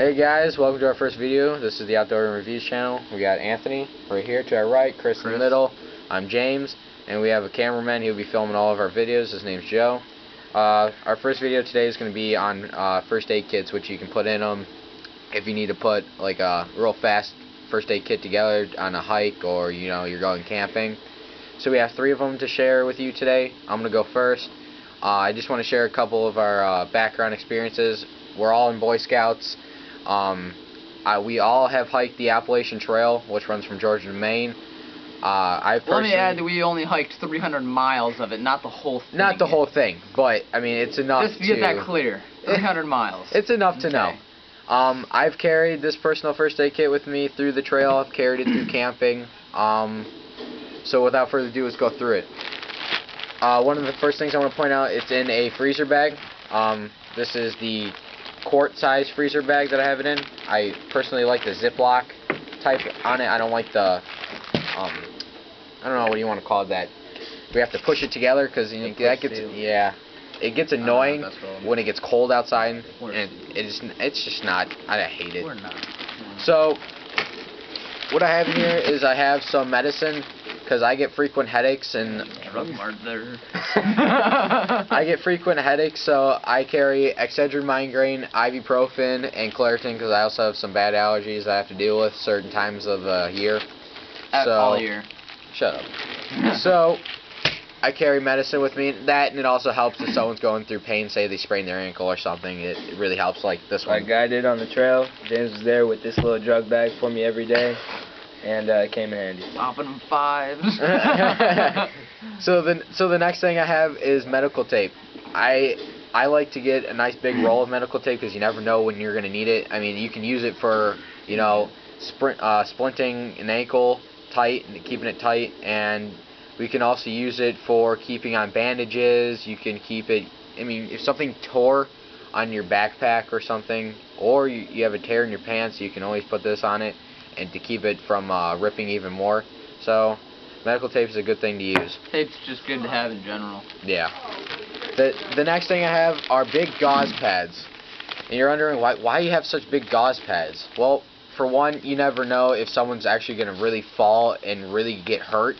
Hey guys, welcome to our first video. This is the Outdoor and Reviews channel. We got Anthony right here to our right, Chris in the middle, I'm James, and we have a cameraman. He'll be filming all of our videos. His name's Joe. Our first video today is going to be on first aid kits, which you can put in them if you need to put like a real fast first aid kit together on a hike, or you're going camping. So we have 3 of them to share with you today. I'm going to go first. I just want to share a couple of our background experiences. We're all in Boy Scouts. We all have hiked the Appalachian Trail, which runs from Georgia to Maine. Let me add that we only hiked 300 miles of it, not the whole thing. Not the whole thing, but I mean it's enough. Just to get that clear, 300 miles. It's enough to know. I've carried this personal first aid kit with me through the trail. I've carried it through camping. So without further ado, let's go through it. One of the first things I want to point out, it's in a freezer bag. This is the quart size freezer bag that I have it in. I personally like the Ziploc type on it. I don't like the I don't know what you want to call that. We have to push it together because it gets annoying when it gets cold outside, and it's just not. I hate it. So what I have in here is I have some medicine because I get frequent headaches and I get frequent headaches, so I carry Excedrin migraine, ibuprofen, and Claritin because I also have some bad allergies I have to deal with certain times of the year. All year. Shut up. So I carry medicine with me. That, and it also helps if someone's going through pain, say they sprained their ankle or something. It really helps, like this one. Like I did on the trail. James was there with this little drug bag for me every day, and it came in handy. Popping them 5s. So the next thing I have is medical tape. I like to get a nice big roll of medical tape because you never know when you're going to need it. I mean, you can use it for splinting an ankle tight and keeping it tight, and we can also use it for keeping on bandages. You can keep it, I mean, if something tore on your backpack or something, or you have a tear in your pants, you can always put this on it and to keep it from ripping even more. So medical tape is a good thing to use. Tape's just good to have in general. Yeah. The next thing I have are big gauze pads. And you're wondering why you have such big gauze pads. Well, for one, you never know if someone's actually going to really fall and really get hurt.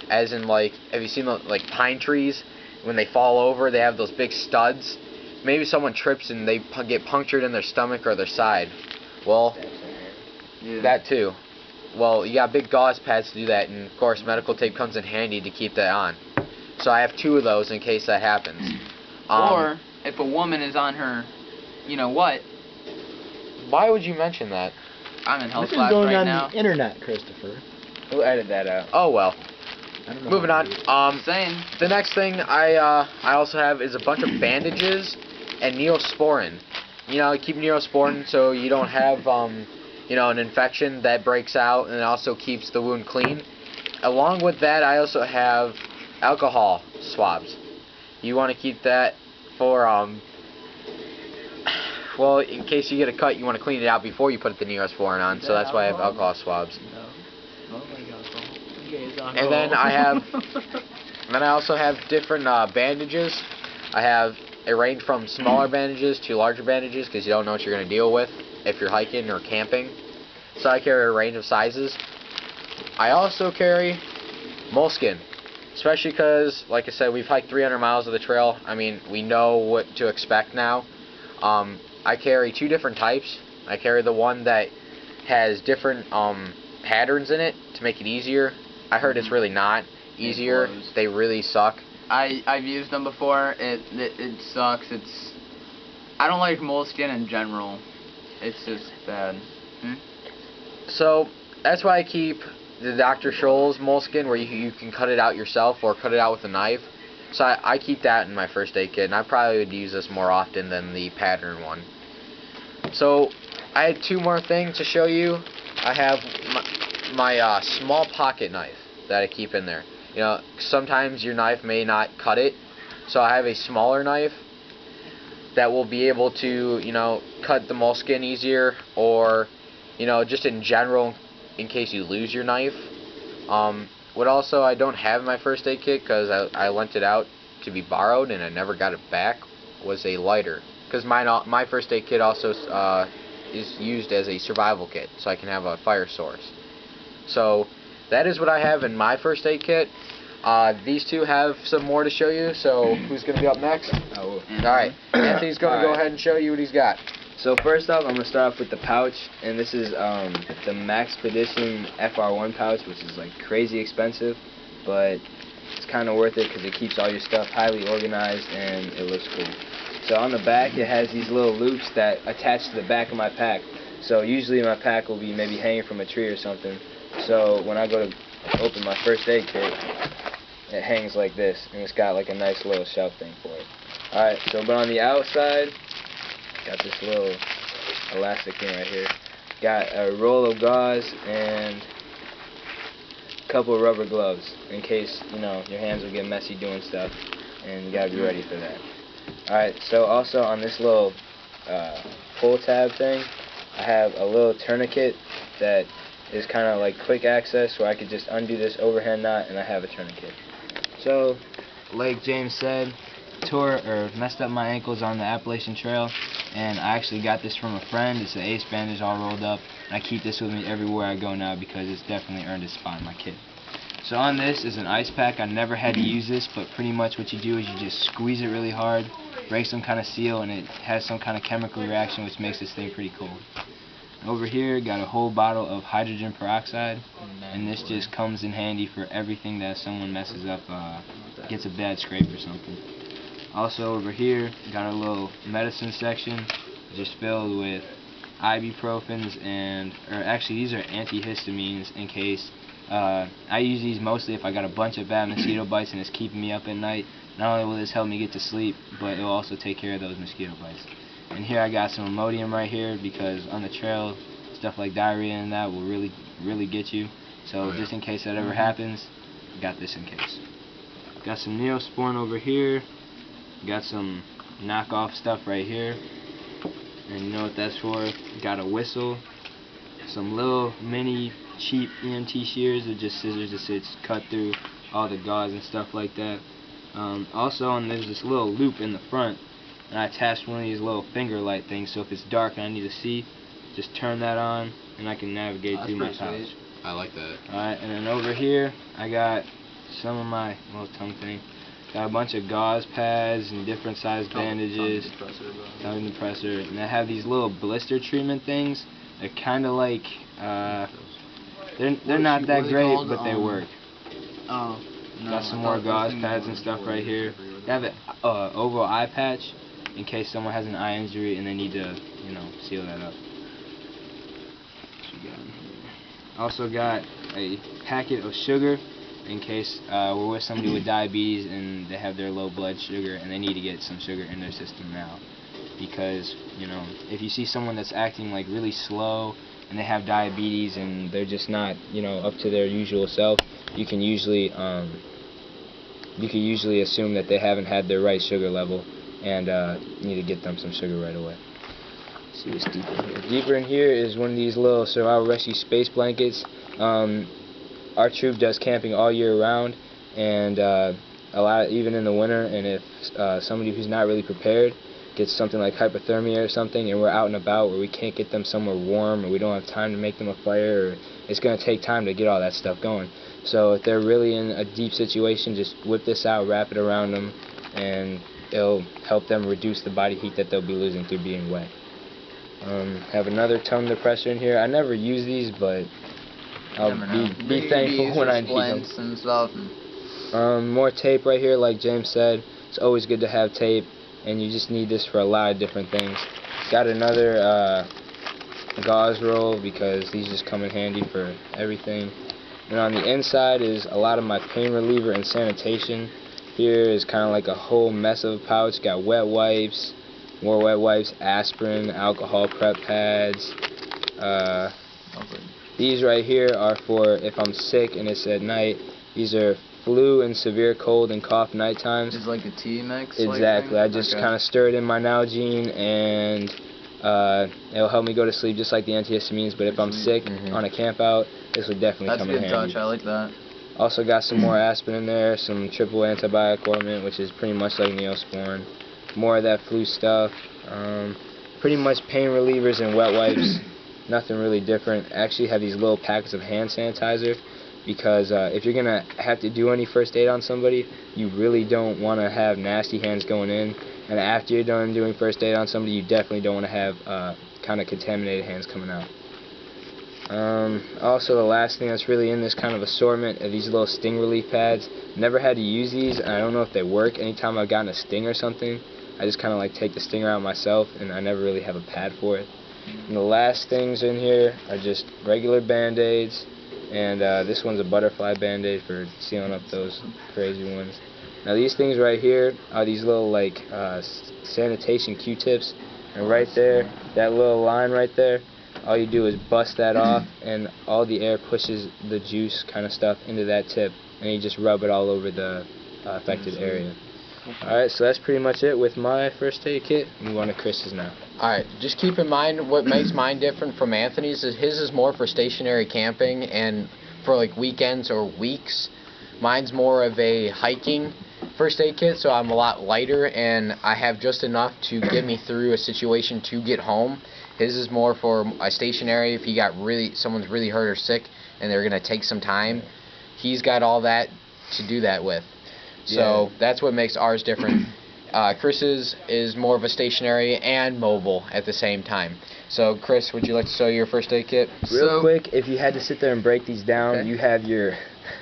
As in, like, have you seen like pine trees? When they fall over, they have those big studs. Maybe someone trips and they get punctured in their stomach or their side. Well, that too. Well, you got big gauze pads to do that, and of course medical tape comes in handy to keep that on. So I have 2 of those in case that happens. Or if a woman is on her, what? Why would you mention that? I'm in health This is class going right on now. the internet, Christopher. We'll edit that out. Oh well. I don't know. Moving on. Same. The next thing I also have is a bunch of bandages and Neosporin. Keep Neosporin so you don't have an infection that breaks out, and it also keeps the wound clean. Along with that, I also have alcohol swabs. You want to keep that for well, in case you get a cut, you want to clean it out before you put the Neosporin on. So that's why I have alcohol swabs. And then I also have different bandages. I have a range from smaller bandages to larger bandages because you don't know what you're going to deal with if you're hiking or camping. So I carry a range of sizes. I also carry moleskin, especially because, like I said, we've hiked 300 miles of the trail. I mean, we know what to expect now. I carry 2 different types. I carry the one that has different patterns in it to make it easier. I heard it's really not easier. They really suck. I've used them before. It sucks. I don't like moleskin in general. It's just bad. So that's why I keep the Dr. Scholl's moleskin, where you can cut it out yourself or cut it out with a knife. So I keep that in my first aid kit, and I probably would use this more often than the pattern one. So I had 2 more things to show you. I have my small pocket knife that I keep in there. Sometimes your knife may not cut it, so I have a smaller knife that will be able to, cut the moleskin easier, or, just in general, in case you lose your knife. What also I don't have in my first aid kit, because I lent it out to be borrowed and I never got it back, was a lighter. Because my first aid kit also is used as a survival kit, so I can have a fire source. So that is what I have in my first aid kit. These two have some more to show you, so who's going to be up next? Alright, Anthony's going to go ahead and show you what he's got. So first off, I'm going to start off with the pouch, and this is the Maxpedition FR1 pouch, which is like crazy expensive, but it's kind of worth it because it keeps all your stuff highly organized and it looks cool. So on the back, it has these little loops that attach to the back of my pack. So usually my pack will be maybe hanging from a tree or something. So when I go to open my first aid kit, it hangs like this, and it's got like a nice little shelf thing for it. Alright, so but on the outside, got this little elastic thing right here. Got a roll of gauze and a couple of rubber gloves in case, you know, your hands will get messy doing stuff, and you gotta be ready for that. Alright, so also on this little pull tab thing, I have a little tourniquet that is kind of like quick access, where I could just undo this overhand knot and I have a tourniquet. So, like James said, messed up my ankles on the Appalachian Trail, and I actually got this from a friend. It's an ace bandage all rolled up, and I keep this with me everywhere I go now because it's definitely earned its spot in my kit. So on this is an ice pack. I never had to use this, but pretty much what you do is you just squeeze it really hard, break some kind of seal, and it has some kind of chemical reaction which makes this thing pretty cold. Over here, got a whole bottle of hydrogen peroxide, and this just comes in handy for everything that someone messes up, gets a bad scrape or something. Also over here, got a little medicine section, just filled with ibuprofens or actually these are antihistamines in case. I use these mostly if I got a bunch of bad mosquito bites and it's keeping me up at night. Not only will this help me get to sleep, but it will also take care of those mosquito bites. And here I got some Imodium right here because on the trail, stuff like diarrhea and that will really get you. So just in case that ever happens, got this in case. Got some Neosporin over here. Got some knockoff stuff right here. And you know what that's for. Got a whistle. Some little mini cheap EMT shears or just scissors to cut through all the gauze and stuff like that. Also, there's this little loop in the front, and I attached one of these little finger light things, so if it's dark and I need to see, just turn that on and I can navigate through my pouch. I like that. Alright, and then over here I got some of my little tongue thing. Got a bunch of gauze pads and different size bandages, tongue depressor, and I have these little blister treatment things. They're kind of like they're not that great, but they work. Oh. No, got some more gauze pads and stuff right here. I have an oval eye patch in case someone has an eye injury and they need to, you know, seal that up. Also got a packet of sugar in case we're with somebody with diabetes and they have their low blood sugar and they need to get some sugar in their system now. Because, you know, if you see someone that's acting like really slow and they have diabetes and they're just not, you know, up to their usual self, you can usually assume that they haven't had their right sugar level and need to get them some sugar right away. Let's see what's deeper in here. Deeper in here is one of these little survival rescue space blankets. Our troop does camping all year round, and even in the winter, and if somebody who's not really prepared gets something like hypothermia or something and we're out and about where we can't get them somewhere warm or we don't have time to make them a fire, or it's going to take time to get all that stuff going. So if they're really in a deep situation, just whip this out, wrap it around them, and it'll help them reduce the body heat that they'll be losing through being wet. Have another tongue depressor in here. I never use these, but I'll be thankful when I need them. And stuff. More tape right here, like James said. It's always good to have tape, and you just need this for a lot of different things. Got another gauze roll because these just come in handy for everything. And on the inside is a lot of my pain reliever and sanitation. Here is kind of like a whole mess of a pouch. Got wet wipes, more wet wipes, aspirin, alcohol prep pads. These right here are for if I'm sick and it's at night. These are flu and severe cold and cough night times. It's like a tea mix? Exactly. I just kind of stir it in my Nalgene and it'll help me go to sleep just like the antihistamines. But if I'm sick on a camp out, this would definitely come in handy. That's a good touch. I like that. Also got some more aspirin in there, some triple antibiotic ointment, which is pretty much like Neosporin. More of that flu stuff. pretty much pain relievers and wet wipes. Nothing really different. I actually have these little packets of hand sanitizer because if you're gonna have to do any first aid on somebody, you really don't want to have nasty hands going in, and after you're done doing first aid on somebody, you definitely don't want to have kind of contaminated hands coming out. Also, the last thing that's really in this kind of assortment are these little sting relief pads. Never had to use these, and I don't know if they work. Anytime I've gotten a sting or something, I just kind of like take the stinger out myself, and I never really have a pad for it. And the last things in here are just regular Band-Aids, and this one's a butterfly Band-Aid for sealing up those crazy ones. Now these things right here are these little like sanitation Q-tips, and right there, that little line right there, all you do is bust that off, and all the air pushes the juice kind of stuff into that tip, and you just rub it all over the affected area. Alright, so that's pretty much it with my first aid kit. Move on to Chris's now. Alright, just keep in mind what makes mine different from Anthony's is his is more for stationary camping and for like weekends or weeks. Mine's more of a hiking first aid kit, so I'm a lot lighter and I have just enough to get me through a situation to get home. His is more for a stationary if someone's really hurt or sick and they're going to take some time. He's got all that to do that with. So that's what makes ours different. Chris's is more of a stationary and mobile at the same time. So Chris, would you like to show your first aid kit? Real quick, if you had to sit there and break these down, you have your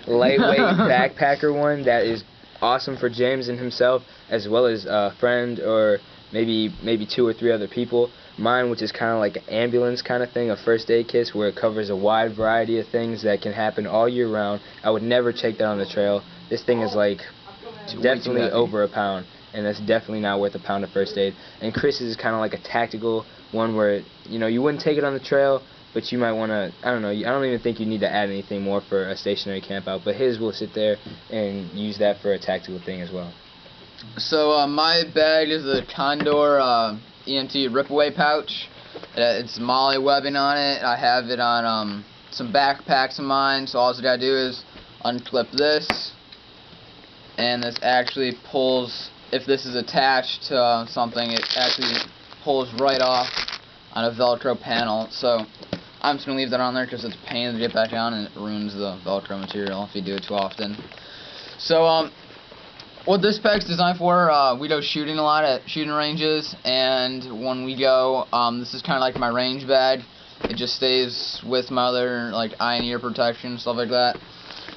lightweight backpacker one that is awesome for James and himself, as well as a friend or maybe 2 or 3 other people. Mine, which is kind of like an ambulance kind of thing, a first aid kit where it covers a wide variety of things that can happen all year round. I would never take that on the trail. This thing is like definitely over a pound, and that's definitely not worth a pound of first aid. And Chris's is kind of like a tactical one where, you know, you wouldn't take it on the trail, but you might want to, I don't know, I don't even think you need to add anything more for a stationary camp out, but his will sit there and use that for a tactical thing as well. So my bag is a Condor EMT rip-away pouch. It's molly webbing on it. I have it on some backpacks of mine, so all I gotta do is unclip this, and this actually pulls, if this is attached to something, it actually pulls right off on a Velcro panel. So I'm just going to leave that on there because it's a pain to get back on and it ruins the Velcro material if you do it too often. So what this pack's designed for, we go shooting a lot at shooting ranges, and when we go, this is kind of like my range bag. It just stays with my other like eye and ear protection, stuff like that.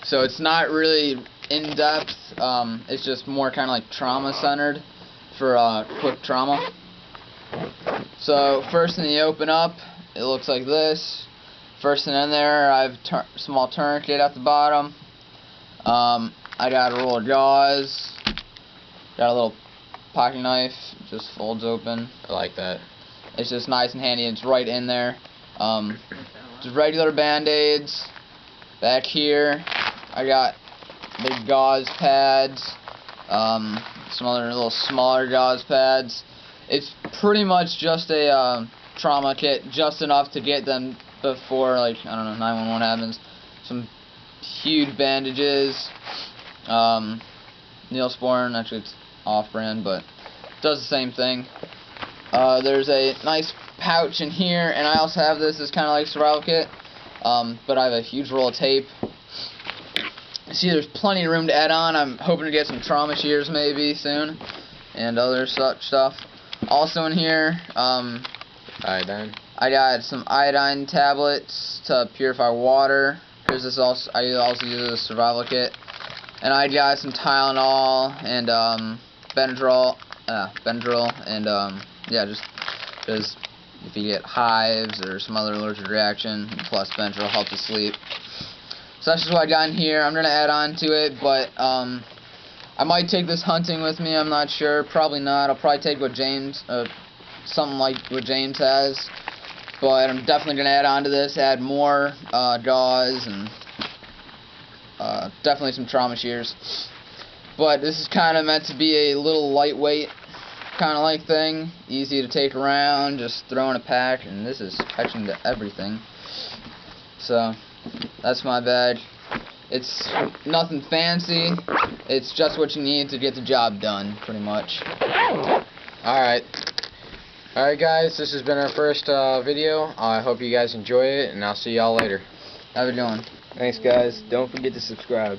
So it's not really in depth. It's just more kind of like trauma centered for quick trauma. So first thing you open up, it looks like this. First thing in there, I have small tourniquet at the bottom. I got a roll of gauze. Got a little pocket knife, just folds open. I like that. It's just nice and handy. It's right in there. Just regular Band-Aids. Back here, I got big gauze pads. Some other little smaller gauze pads. It's pretty much just a trauma kit, just enough to get them before, like, I don't know, 911 happens. Some huge bandages. Neosporin, actually it's off-brand, but does the same thing. There's a nice pouch in here, and I also have this as kind of like survival kit, but I have a huge roll of tape. See, there's plenty of room to add on. I'm hoping to get some trauma shears maybe soon, and other such stuff. Also in here, iodine. I got some iodine tablets to purify water. Here's this also. I also use it as a survival kit. And I got some Tylenol and Benadryl, and yeah, just because if you get hives or some other allergic reaction, plus Benadryl helps you sleep. So that's just what I got in here. I'm gonna add on to it, but I might take this hunting with me. I'm not sure. Probably not. I'll probably take what James, something like what James has. But I'm definitely gonna add on to this. Add more gauze and definitely some trauma shears. But this is kind of meant to be a little lightweight kind of like thing. Easy to take around. Just throw in a pack, and this is catching to everything. So that's my bag. It's nothing fancy. It's just what you need to get the job done, pretty much. Alright. Alright guys, this has been our first video. I hope you guys enjoy it, and I'll see y'all later. Have a good one. Thanks, guys. Don't forget to subscribe.